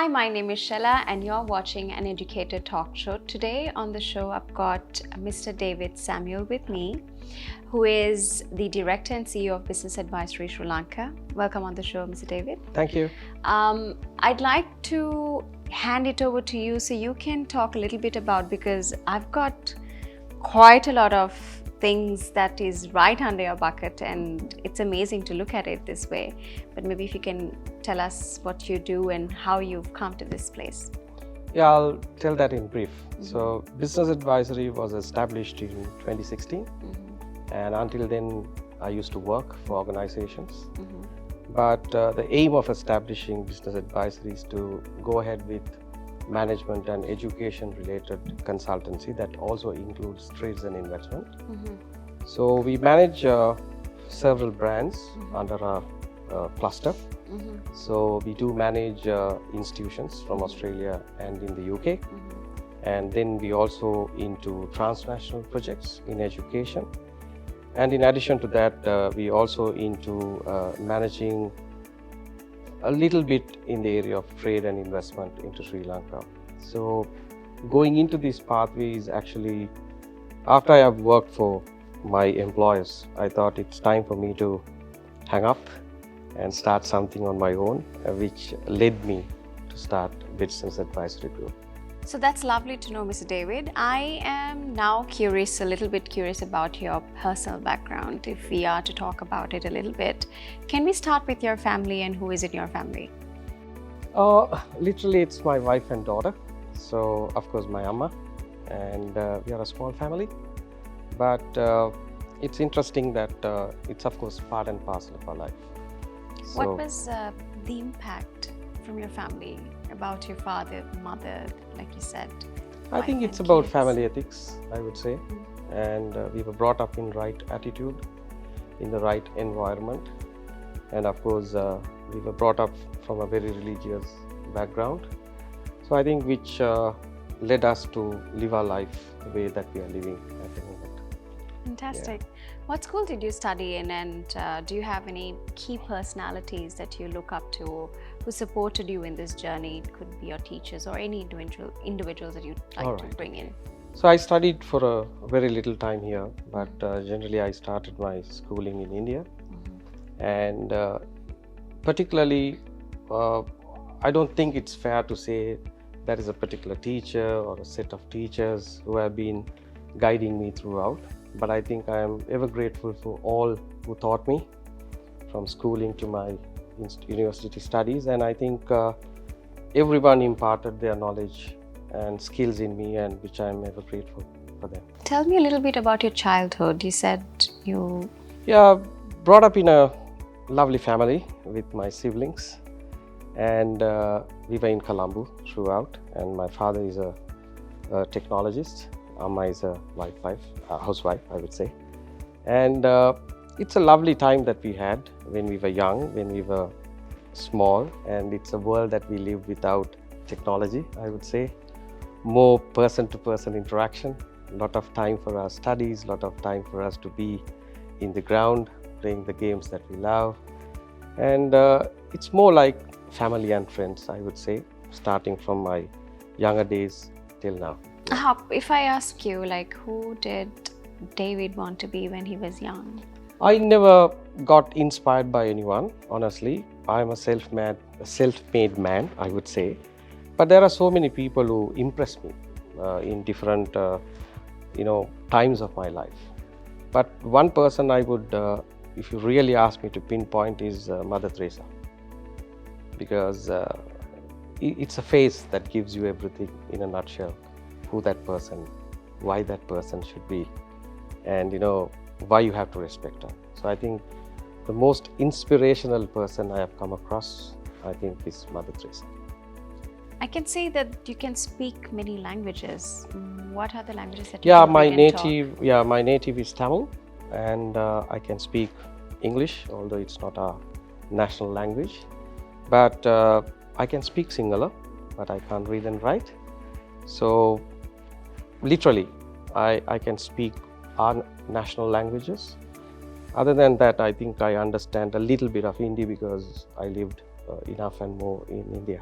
Hi, my name is Shella and you're watching an Educator talk show. Today on the show, I've got Mr. David Samuel with me, who is the Director and CEO of Business Advisory Sri Lanka. Welcome on the show, Mr. David. Thank you. I'd like to hand it over to you so you can talk a little bit about, because I've got quite a lot of things that is right under your bucket and it's amazing to look at it this way. But maybe if you can tell us what you do and how you've come to this place. Yeah, I'll tell that in brief. So Business Advisory was established in 2016 and until then I used to work for organizations. But the aim of establishing Business Advisory is to go ahead with management and education related consultancy that also includes trades and investment. So we manage several brands under a cluster. So we do manage institutions from Australia and in the UK. And then we also into transnational projects in education. And in addition to that, we also into managing a little bit in the area of trade and investment into Sri Lanka. So going into this pathway is actually, after I have worked for my employers, I thought it's time for me to hang up and start something on my own, which led me to start Business Advisory Group. So that's lovely to know, Mr. David. I am now a little bit curious about your personal background. If we are to talk about it a little bit, can we start with your family and who is in your family? Literally, it's my wife and daughter. So, of course, my amma, and we are a small family. But it's interesting that it's, of course, part and parcel of our life. So, what was the impact from your family about your father, mother, like you said? I think it's about family ethics, I would say. And we were brought up in right attitude, in the right environment. And of course, we were brought up from a very religious background. So I think which led us to live our life the way that we are living at the moment. Fantastic. What school did you study in, and do you have any key personalities that you look up to who supported you in this journey? It could be your teachers or any individuals that you'd like to bring in. So I studied for a very little time here, but generally I started my schooling in India. And particularly, I don't think it's fair to say there is a particular teacher or a set of teachers who have been guiding me throughout. But I think I am ever grateful for all who taught me, from schooling to my university studies. And I think everyone imparted their knowledge and skills in me, and which I am ever grateful for them. Tell me a little bit about your childhood. You said you... Yeah, brought up in a lovely family with my siblings. And we were in Colombo throughout. And my father is a technologist. Amma is a housewife, I would say. And it's a lovely time that we had when we were young, when we were small. And it's a world that we live without technology, I would say. More person-to-person interaction, a lot of time for our studies, a lot of time for us to be in the ground, playing the games that we love. And it's more like family and friends, I would say, starting from my younger days till now. If I ask you, like, who did David want to be when he was young? I never got inspired by anyone, honestly. I'm a self-made man, I would say. But there are so many people who impress me in different, times of my life. But one person I would, if you really ask me to pinpoint, is Mother Teresa. Because it's a face that gives you everything in a nutshell. Who that person, why that person should be, and why you have to respect her. So I think the most inspirational person I have come across, I think, is Mother Teresa. I can say that you can speak many languages. What are the languages that you my native is Tamil, and I can speak English, although it's not our national language. But I can speak Sinhala, but I can't read and write. So literally, I can speak our national languages. Other than that, I think I understand a little bit of Hindi because I lived enough and more in India.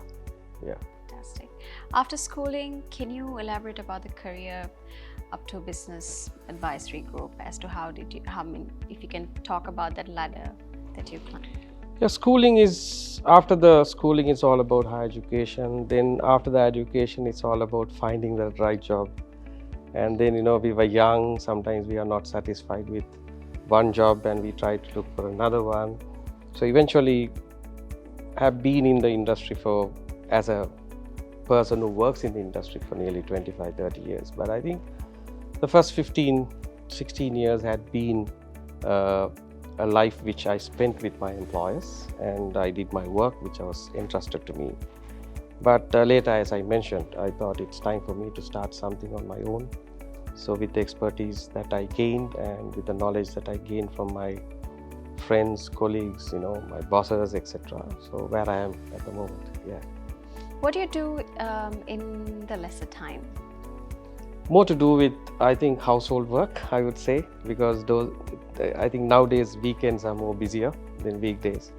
Yeah. Fantastic. After schooling, can you elaborate about the career up to business advisory group as to if you can talk about that ladder that you climbed? Yeah, schooling is, after the schooling, it's all about higher education. Then after the education, it's all about finding the right job. And then, we were young, sometimes we are not satisfied with one job and we try to look for another one. So eventually, have been in the industry as a person who works in the industry for nearly 25, 30 years. But I think the first 15, 16 years had been a life which I spent with my employers, and I did my work which was entrusted to me. But later, as I mentioned, I thought it's time for me to start something on my own. So with the expertise that I gained and with the knowledge that I gained from my friends, colleagues, my bosses, etc. So where I am at the moment, yeah. What do you do in the lesser time? More to do with, I think, household work, I would say, because I think nowadays weekends are more busier than weekdays.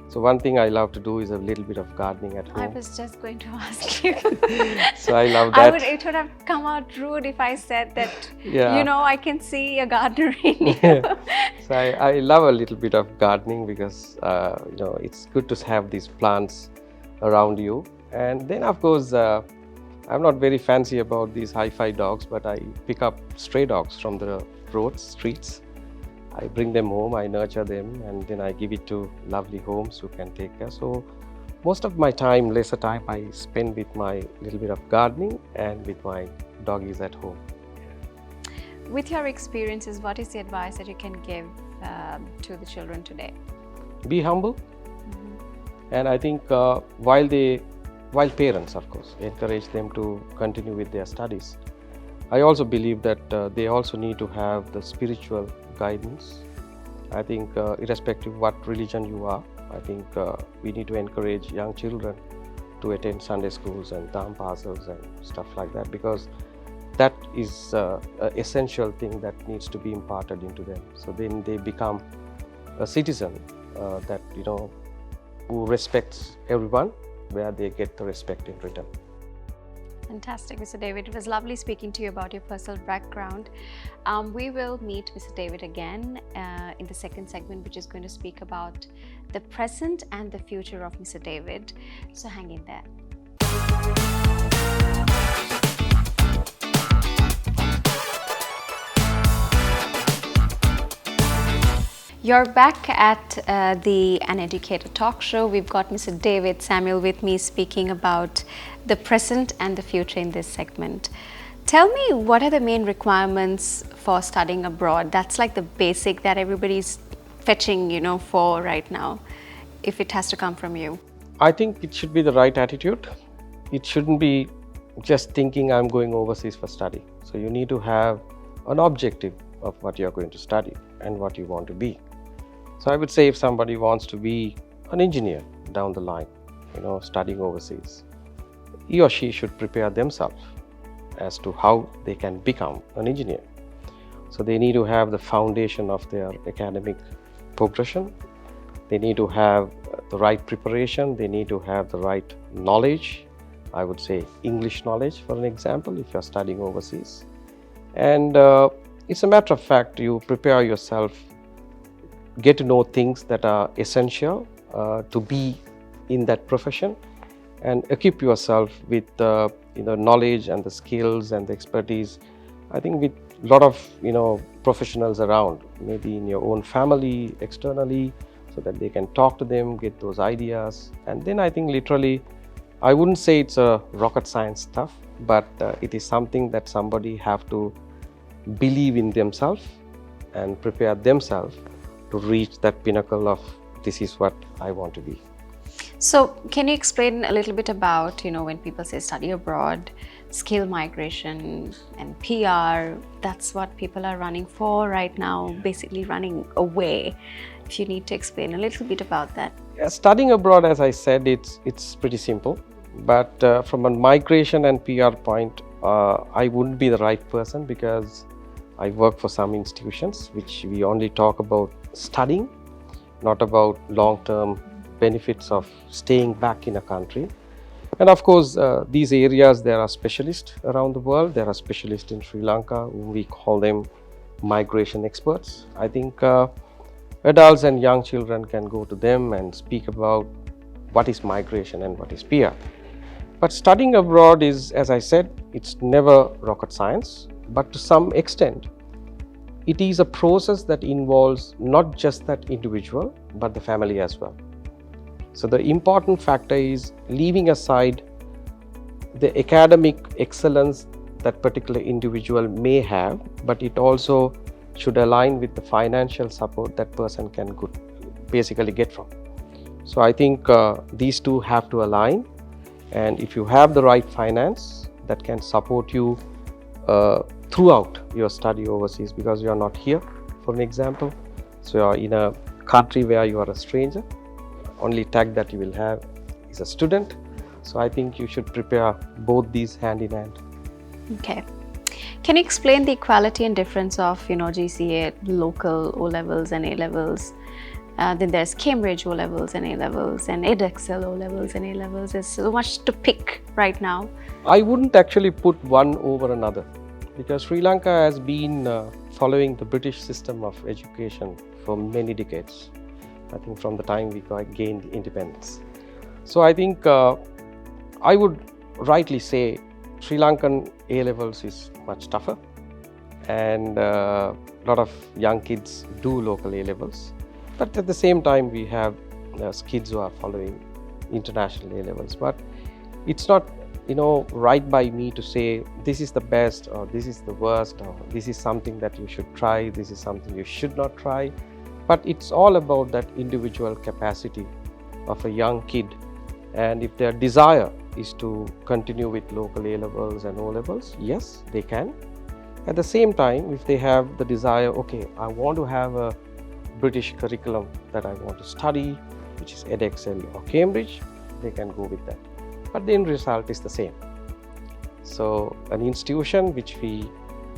So one thing I love to do is a little bit of gardening at home. I was just going to ask you. So I love that. It would have come out rude if I said that, yeah. I can see a gardener in you. So I love a little bit of gardening because, it's good to have these plants around you. And then, of course, I'm not very fancy about these hi-fi dogs, but I pick up stray dogs from the roads, streets. I bring them home, I nurture them, and then I give it to lovely homes who can take care. So most of my time, lesser time, I spend with my little bit of gardening and with my doggies at home. With your experiences, what is the advice that you can give to the children today? Be humble. And I think while parents, of course, encourage them to continue with their studies, I also believe that they also need to have the spiritual guidance. I think irrespective of what religion you are, I think we need to encourage young children to attend Sunday schools and dharma parcels and stuff like that, because that is an essential thing that needs to be imparted into them. So then they become a citizen that, who respects everyone, where they get the respect in return. Fantastic, Mr. David. It was lovely speaking to you about your personal background. We will meet Mr. David again in the second segment, which is going to speak about the present and the future of Mr. David. So hang in there. You're back at the Educator talk show. We've got Mr. David Samuel with me speaking about the present and the future in this segment. Tell me, what are the main requirements for studying abroad? That's like the basic that everybody's fetching, for right now, if it has to come from you. I think it should be the right attitude. It shouldn't be just thinking I'm going overseas for study. So you need to have an objective of what you're going to study and what you want to be. So I would say if somebody wants to be an engineer down the line, studying overseas, he or she should prepare themselves as to how they can become an engineer. So they need to have the foundation of their academic progression. They need to have the right preparation. They need to have the right knowledge. I would say English knowledge, for an example, if you're studying overseas. And it's a matter of fact, you prepare yourself, get to know things that are essential to be in that profession, and equip yourself with the knowledge and the skills and the expertise. I think with a lot of professionals around, maybe in your own family, externally, so that they can talk to them, get those ideas. And then I think literally, I wouldn't say it's a rocket science stuff, but it is something that somebody have to believe in themselves and prepare themselves to reach that pinnacle of this is what I want to be. So can you explain a little bit about, when people say study abroad, skill migration and PR, that's what people are running for right now, basically running away. If you need to explain a little bit about that. Yeah, studying abroad, as I said, it's pretty simple. But from a migration and PR point, I wouldn't be the right person, because I work for some institutions which we only talk about studying, not about long-term benefits of staying back in a country. And of course, these areas, there are specialists around the world. There are specialists in Sri Lanka, we call them migration experts. I think adults and young children can go to them and speak about what is migration and what is PR. But studying abroad is, as I said, it's never rocket science, but to some extent, it is a process that involves not just that individual, but the family as well. So the important factor is leaving aside the academic excellence that particular individual may have, but it also should align with the financial support that person can basically get from. So I think these two have to align, and if you have the right finance that can support you throughout your study overseas, because you are not here, for an example, so you are in a country where you are a stranger, only tag that you will have is a student. So I think you should prepare both these hand in hand. Okay. Can you explain the equality and difference of, GCA, local O-levels and A-levels? Then there's Cambridge O-levels and A-levels, and edXL O-levels and A-levels. There's so much to pick right now. I wouldn't actually put one over another, because Sri Lanka has been following the British system of education for many decades. I think from the time we gained independence. So I think I would rightly say Sri Lankan A-levels is much tougher, and a lot of young kids do local A-levels. But at the same time, we have kids who are following international A-levels. But it's not, right by me to say this is the best or this is the worst or this is something that you should try, this is something you should not try. But it's all about that individual capacity of a young kid. And if their desire is to continue with local A-levels and O-levels, yes, they can. At the same time, if they have the desire, okay, I want to have a British curriculum that I want to study, which is edXL or Cambridge, they can go with that. But the end result is the same. So an institution which we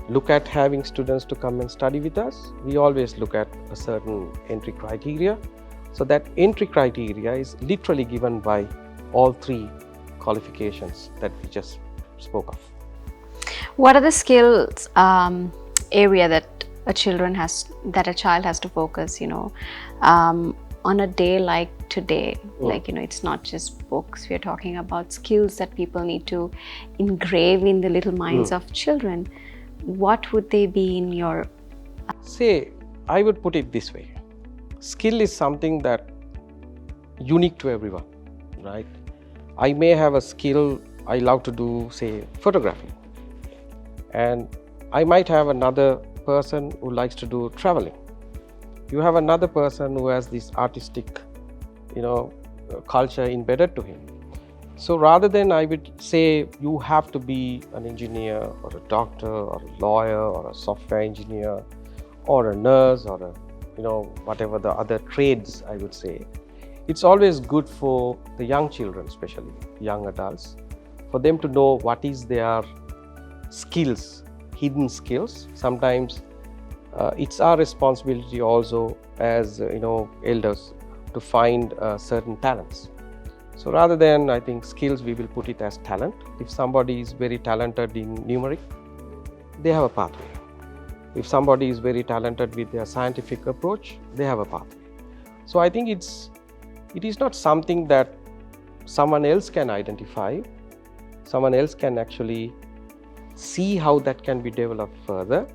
look at having students to come and study with us, we always look at a certain entry criteria. So that entry criteria is literally given by all three qualifications that we just spoke of. What are the skills area that a child has to focus, on a day like today? Like, it's not just books. We're talking about skills that people need to engrave in the little minds of children. What would they be in your... Say, I would put it this way. Skill is something that unique to everyone, right? I may have a skill, I love to do, say, photography. And I might have another person who likes to do traveling. You have another person who has this artistic, culture embedded to him. So rather than I would say you have to be an engineer or a doctor or a lawyer or a software engineer or a nurse or whatever the other trades I would say, it's always good for the young children, especially young adults, for them to know what is their skills, hidden skills. Sometimes it's our responsibility also as elders to find certain talents. So rather than, I think, skills, we will put it as talent. If somebody is very talented in numeric, they have a pathway. If somebody is very talented with their scientific approach, they have a pathway. So I think it is not something that someone else can identify. Someone else can actually see how that can be developed further.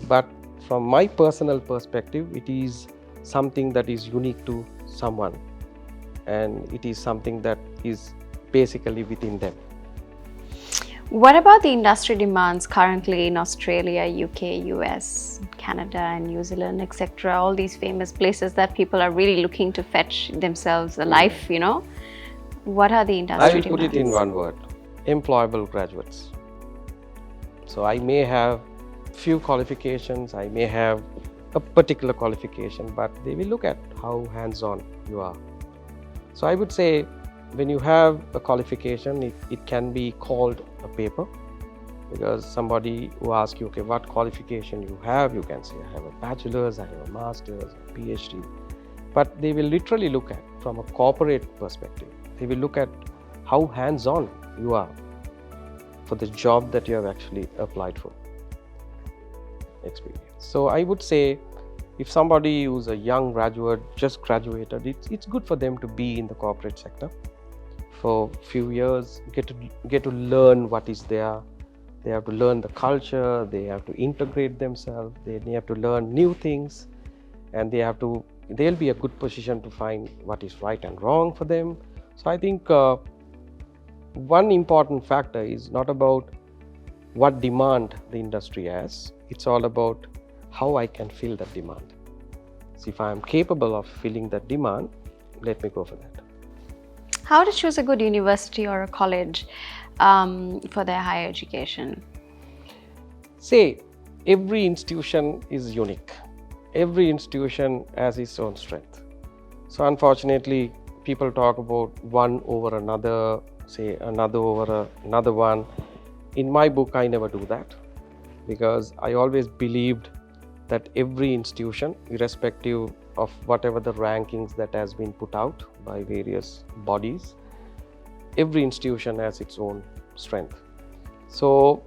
But from my personal perspective, it is something that is unique to someone. And it is something that is basically within them. What about the industry demands currently in Australia, UK, US, Canada and New Zealand, etc.? All these famous places that people are really looking to fetch themselves a life, What are the industry demands? I will put it in one word: employable graduates. So I may have few qualifications, I may have a particular qualification, but they will look at how hands-on you are. So I would say when you have a qualification, it can be called a paper, because somebody who asks you, okay, what qualification you have, you can say, I have a bachelor's, I have a master's, a PhD. But they will literally look at, from a corporate perspective, they will look at how hands-on you are for the job that you have actually applied for. Experience. So I would say, if somebody who's a young graduate, just graduated, it's good for them to be in the corporate sector for a few years, get to learn what is there. They have to learn the culture, they have to integrate themselves, they have to learn new things, and they'll be a good position to find what is right and wrong for them. So I think one important factor is not about what demand the industry has, it's all about how I can fill that demand. So if I am capable of filling that demand, let me go for that. How to choose a good university or a college for their higher education? Say, every institution is unique. Every institution has its own strength. So unfortunately, people talk about one over another, say another over another one. In my book, I never do that, because I always believed that every institution, irrespective of whatever the rankings that has been put out by various bodies, every institution has its own strength. So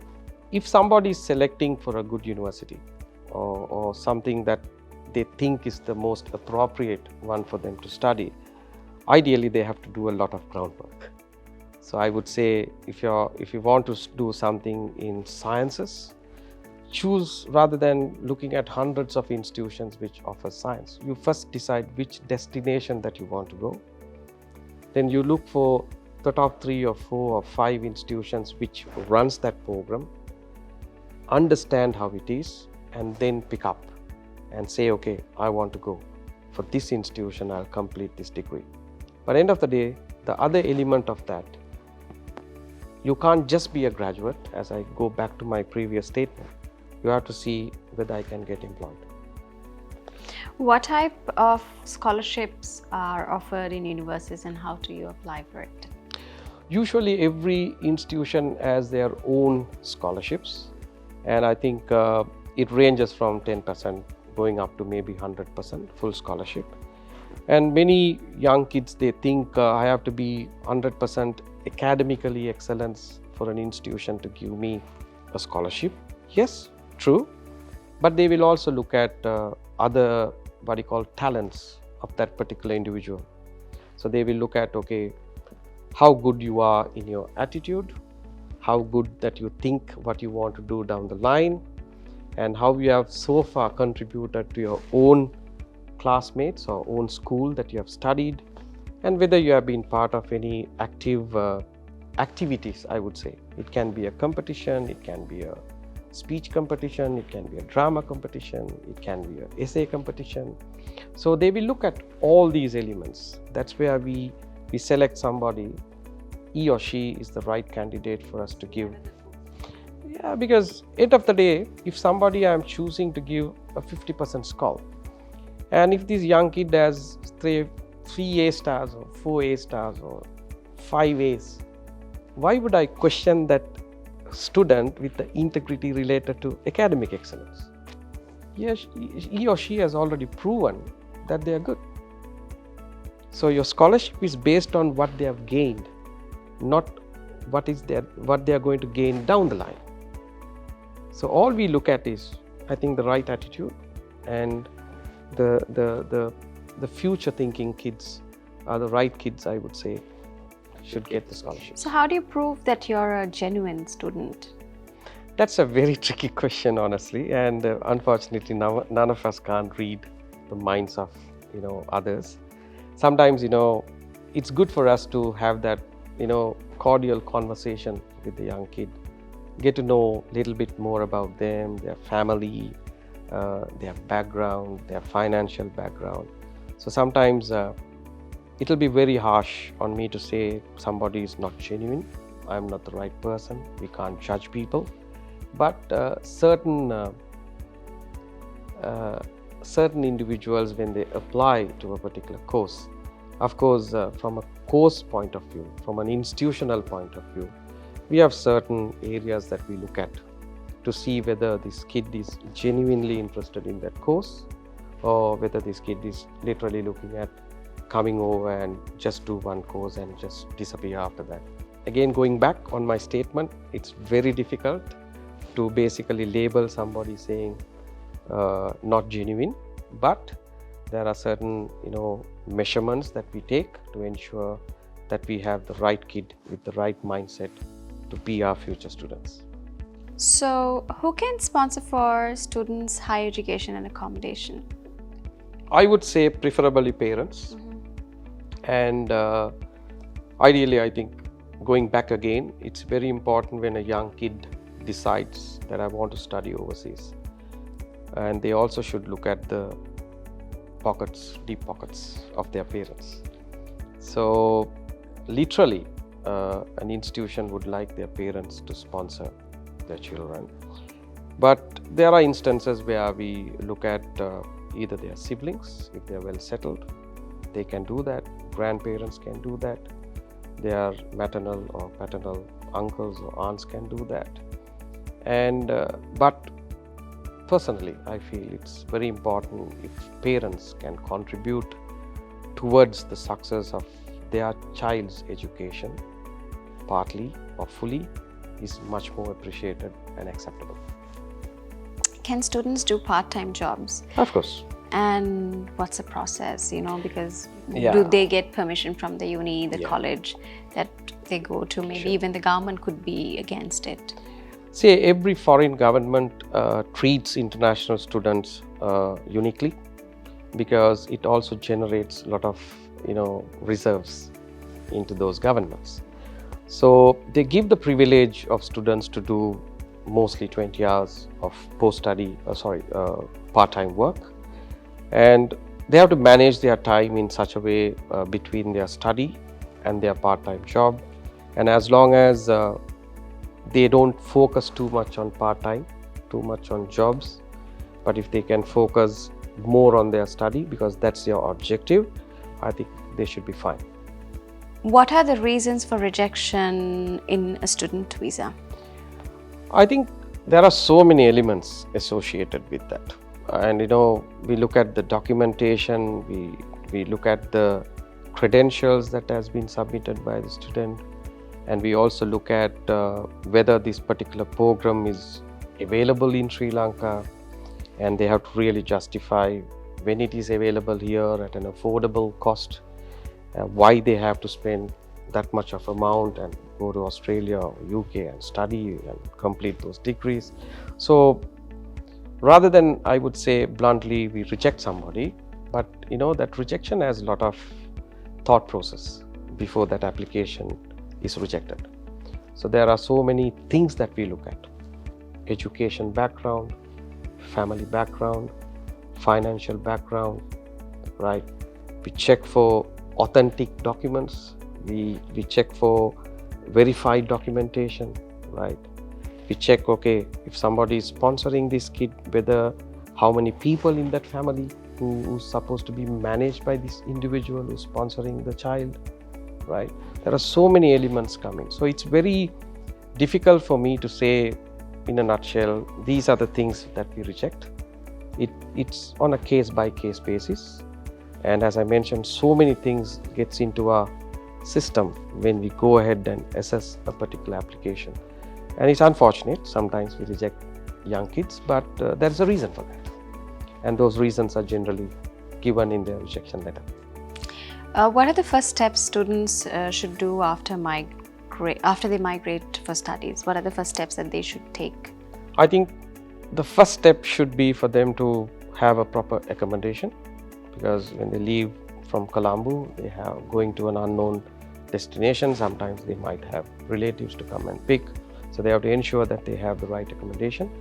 if somebody is selecting for a good university or something that they think is the most appropriate one for them to study, ideally they have to do a lot of groundwork. So I would say, if you want to do something in sciences, choose, rather than looking at hundreds of institutions which offer science, you first decide which destination that you want to go. Then you look for the top 3 or 4 or 5 institutions which runs that program, understand how it is, and then pick up and say, okay, I want to go for this institution, I'll complete this degree. But end of the day, the other element of that, you can't just be a graduate. As I go back to my previous statement, you have to see whether I can get employed. What type of scholarships are offered in universities and how do you apply for it? Usually every institution has their own scholarships, and I think it ranges from 10% going up to maybe 100% full scholarship. And many young kids, they think I have to be 100% academically excellence for an institution to give me a scholarship. Yes, true, but they will also look at other what you call talents of that particular individual. So they will look at, okay, how good you are in your attitude, how good that you think what you want to do down the line, and how you have so far contributed to your own classmates or own school that you have studied, and whether you have been part of any active activities. I would say it can be a competition, it can be a speech competition, it can be a drama competition, it can be an essay competition. So they will look at all these elements. That's where we select somebody, he or she is the right candidate for us to give. Yeah, because end of the day, if somebody I am choosing to give a 50% score, and if this young kid has 3 A stars or 4 A stars or 5 A's, why would I question that student with the integrity related to academic excellence? Yes, he or she has already proven that they are good. So your scholarship is based on what they have gained, not what they are going to gain down the line. So all we look at is, I think, the right attitude, and the future thinking kids are the right kids, I would say, should get the scholarship. So how do you prove that you're a genuine student? That's a very tricky question, honestly, and unfortunately none of us can't read the minds of others. Sometimes it's good for us to have that cordial conversation with the young kid, get to know a little bit more about them, their family, their background, their financial background. So sometimes it'll be very harsh on me to say somebody is not genuine, I'm not the right person, we can't judge people. But certain individuals, when they apply to a particular course, of course, from a course point of view, from an institutional point of view, we have certain areas that we look at to see whether this kid is genuinely interested in that course, or whether this kid is literally looking at coming over and just do one course and just disappear after that. Again, going back on my statement, it's very difficult to basically label somebody saying not genuine, but there are certain measurements that we take to ensure that we have the right kid with the right mindset to be our future students. So, who can sponsor for students' higher education and accommodation? I would say preferably parents. And ideally, I think going back again, it's very important when a young kid decides that I want to study overseas. And they also should look at the deep pockets of their parents. So literally, an institution would like their parents to sponsor their children. But there are instances where we look at either their siblings, if they're well settled, they can do that. Grandparents can do that. Their maternal or paternal uncles or aunts can do that. And but personally, I feel it's very important if parents can contribute towards the success of their child's education, partly or fully, is much more appreciated and acceptable. Can students do part-time jobs? Of course. And what's the process, because Yeah. do they get permission from the uni, the Yeah. college that they go to? Maybe Sure. even the government could be against it. See, every foreign government treats international students uniquely, because it also generates a lot of reserves into those governments. So they give the privilege of students to do mostly 20 hours of part-time work, and they have to manage their time in such a way between their study and their part-time job. And as long as they don't focus too much on part-time, too much on jobs, but if they can focus more on their study because that's their objective, I think they should be fine. What are the reasons for rejection in a student visa? I think there are so many elements associated with that. And we look at the documentation, we look at the credentials that has been submitted by the student, and we also look at whether this particular program is available in Sri Lanka, and they have to really justify when it is available here at an affordable cost, why they have to spend that much of amount and go to Australia or UK and study and complete those degrees. So rather than, I would say bluntly, we reject somebody, but that rejection has a lot of thought process before that application is rejected. So there are so many things that we look at: education background, family background, financial background, right? We check for authentic documents, we check for verified documentation, right? We check, if somebody is sponsoring this kid, whether how many people in that family who's supposed to be managed by this individual who's sponsoring the child, right? There are so many elements coming. So it's very difficult for me to say in a nutshell, these are the things that we reject. It's on a case-by-case basis. And as I mentioned, so many things gets into our system when we go ahead and assess a particular application. And it's unfortunate, sometimes we reject young kids, but there's a reason for that. And those reasons are generally given in their rejection letter. What are the first steps students should do after they migrate for studies? What are the first steps that they should take? I think the first step should be for them to have a proper accommodation, because when they leave from Colombo, they have going to an unknown destination. Sometimes they might have relatives to come and pick. So they have to ensure that they have the right accommodation.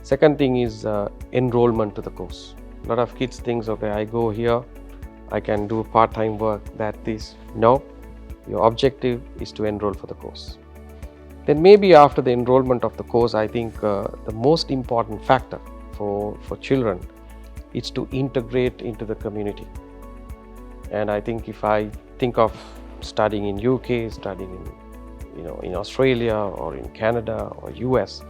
Second thing is enrollment to the course. A lot of kids think, I go here, I can do part-time work, no, your objective is to enroll for the course. Then maybe after the enrollment of the course, I think the most important factor for children is to integrate into the community. And I think if I think of studying in UK, studying in Australia or in Canada or US,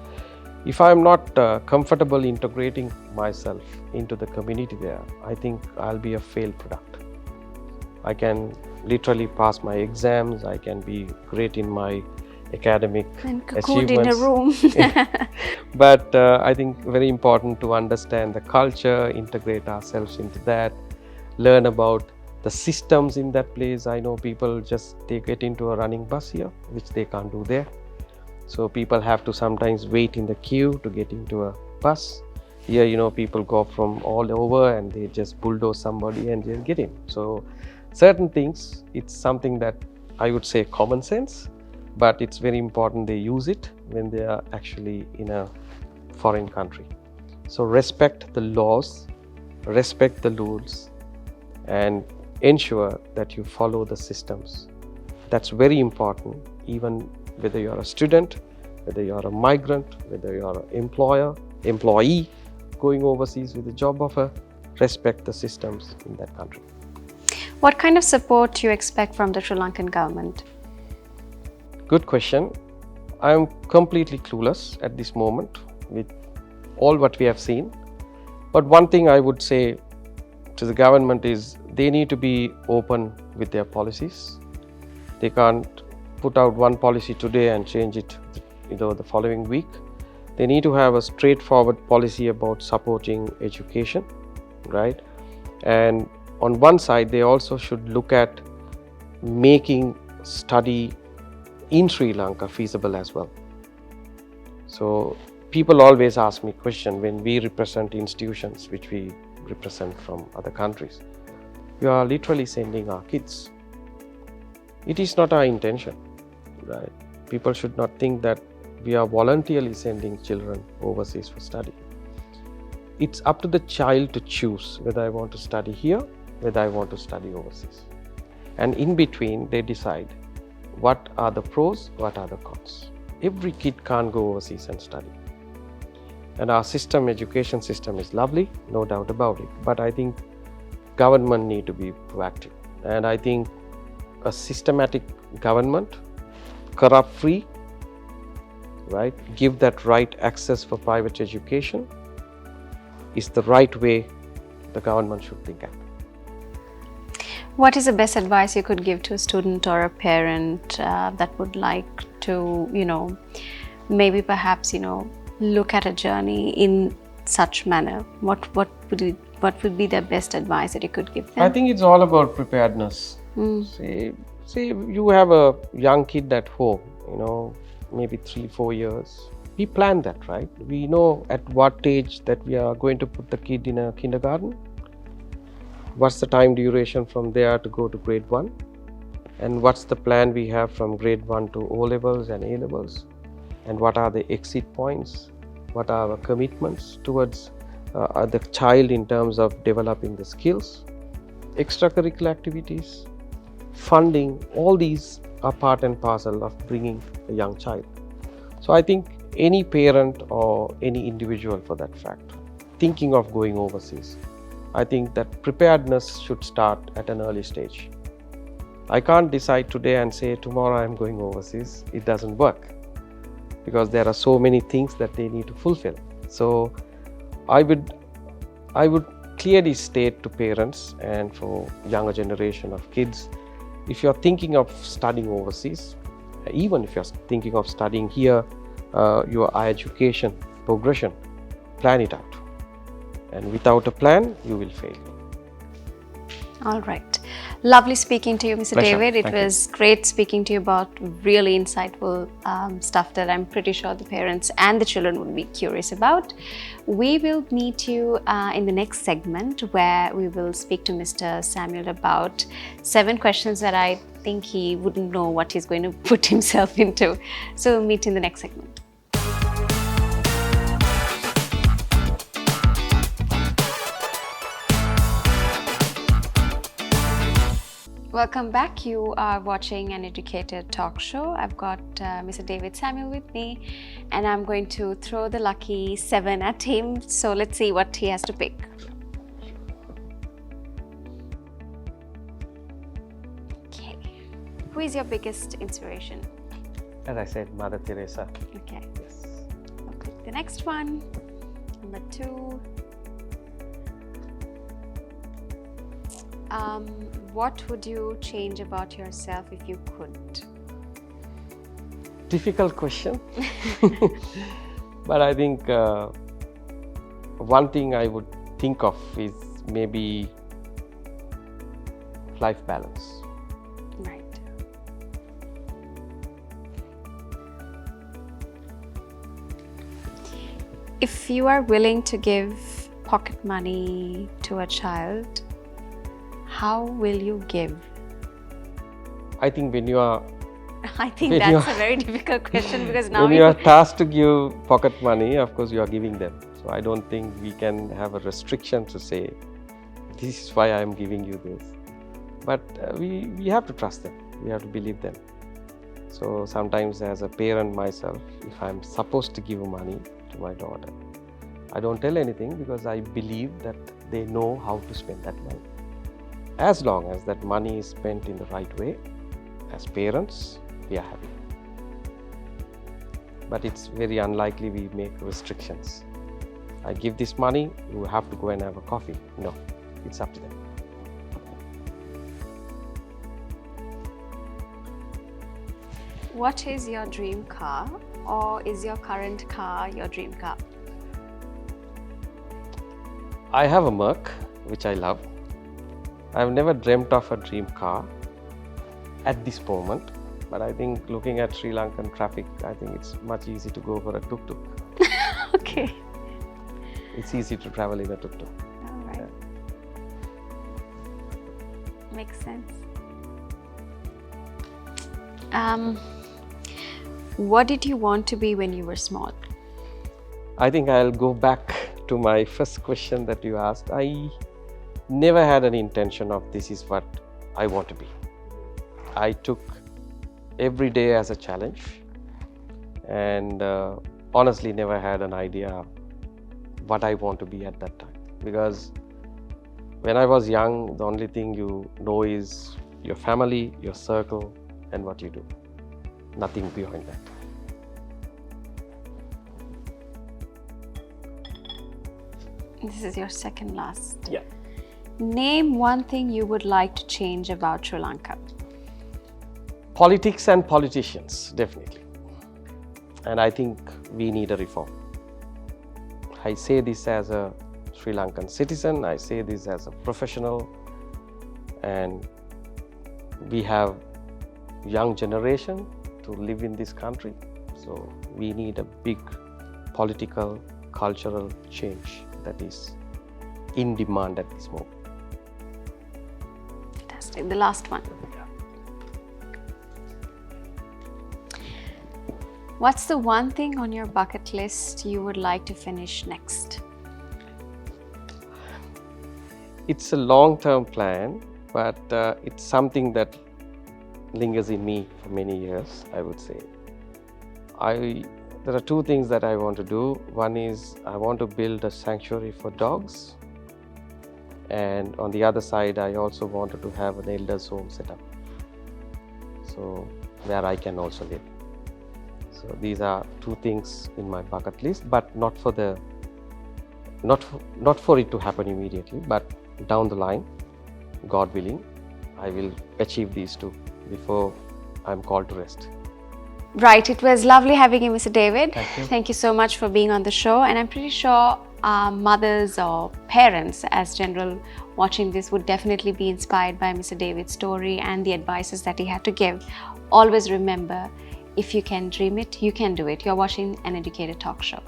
if I'm not comfortable integrating myself into the community there, I think I'll be a failed product. I can literally pass my exams, I can be great in my academic and cocooned in a achievements. room. But I think very important to understand the culture, integrate ourselves into that, learn about the systems in that place. I know people they get into a running bus here, which they can't do there. So people have to sometimes wait in the queue to get into a bus. Here, you know, people go from all over and they just bulldoze somebody and just get in. So certain things, it's something that I would say common sense, but it's very important they use it when they are actually in a foreign country. So respect the laws, respect the rules, and ensure that you follow the systems. That's very important, even whether you're a student, whether you're a migrant, whether you're an employee going overseas with a job offer, respect the systems in that country. What kind of support do you expect from the Sri Lankan government? Good question. I'm completely clueless at this moment with all what we have seen. But one thing I would say to the government is they need to be open with their policies. They can't put out one policy today and change it, the following week. They need to have a straightforward policy about supporting education, right? And on one side, they also should look at making study in Sri Lanka feasible as well. So people always ask me question when we represent institutions which we represent from other countries. We are literally sending our kids. It is not our intention, right? People should not think that we are voluntarily sending children overseas for study. It's up to the child to choose whether I want to study here, whether I want to study overseas. And in between, they decide what are the pros, what are the cons. Every kid can't go overseas and study. And our education system is lovely, no doubt about it. But I think government need to be proactive. And I think a systematic government, corrupt-free, right, give that right access for private education is the right way the government should think at. What is the best advice you could give to a student or a parent that would like to, maybe perhaps, look at a journey in such manner? What would be the best advice that you could give them? I think it's all about preparedness. Say you have a young kid at home, maybe 3-4 years. We plan that, right? We know at what age that we are going to put the kid in a kindergarten. What's the time duration from there to go to grade 1? And what's the plan we have from grade 1 to O levels and A levels? And what are the exit points? What are our commitments towards the child in terms of developing the skills, extracurricular activities, funding? All these are part and parcel of bringing a young child. So I think any parent or any individual for that fact thinking of going overseas, I think that preparedness should start at an early stage. I can't decide today and say tomorrow I'm going overseas. It doesn't work because there are so many things that they need to fulfill. So I would clearly state to parents and for younger generation of kids, if you're thinking of studying overseas, even if you're thinking of studying here, your education progression, plan it out. And without a plan, you will fail. All right. Lovely speaking to you, Mr. Pleasure. David. It Thank was great speaking to you about really insightful stuff that I'm pretty sure the parents and the children would be curious about. We will meet you in the next segment where we will speak to Mr. Samuel about 7 questions that I think he wouldn't know what he's going to put himself into. So we'll meet in the next segment. Welcome back. You are watching an Educator talk show. I've got Mr. David Samuel with me, and I'm going to throw the lucky 7 at him. So let's see what he has to pick. Okay. Who is your biggest inspiration? As I said, Mother Teresa. Okay. Yes. I'll pick the next one. Number 2. What would you change about yourself if you could? Difficult question. But I think one thing I would think of is maybe life balance. Right. If you are willing to give pocket money to a child, how will you give? I think when you are I think When that's you a very difficult question because now when you are tasked to give pocket money, of course you are giving them. So I don't think we can have a restriction to say, this is why I am giving you this. But we have to trust them. We have to believe them. So sometimes as a parent myself, if I'm supposed to give money to my daughter, I don't tell anything because I believe that they know how to spend that money. As long as that money is spent in the right way, as parents, we are happy. But it's very unlikely we make restrictions. I give this money, you have to go and have a coffee. No, it's up to them. What is your dream car, or is your current car your dream car? I have a Merc, which I love. I've never dreamt of a dream car at this moment, but I think looking at Sri Lankan traffic, I think it's much easy to go for a tuk-tuk. Okay. It's easy to travel in a tuk-tuk. All right. Makes sense. What did you want to be when you were small? I think I'll go back to my first question that you asked. I never had an intention of this is what I want to be. I took every day as a challenge and honestly never had an idea what I want to be at that time. Because when I was young, the only thing you know is your family, your circle, and what you do. Nothing beyond that. This is your second last. Yeah. Name one thing you would like to change about Sri Lanka. Politics and politicians, definitely. And I think we need a reform. I say this as a Sri Lankan citizen, I say this as a professional, and we have young generation to live in this country. So we need a big political, cultural change that is in demand at this moment. Fantastic. The last one. What's the one thing on your bucket list you would like to finish next? It's a long-term plan, but it's something that lingers in me for many years, I would say. There are two things that I want to do. One is I want to build a sanctuary for dogs, and on the other side I also wanted to have an elders home set up, so where I can also live. So these are two things in my bucket list, but not for it to happen immediately, but down the line, God willing, I will achieve these two before I'm called to rest. Right, it was lovely having you, Mr. David. Thank you. Thank you so much for being on the show, and I'm pretty sure mothers or parents as general watching this would definitely be inspired by Mr. David's story and the advices that he had to give. Always remember, if you can dream it, you can do it. You're watching an Educator talk show.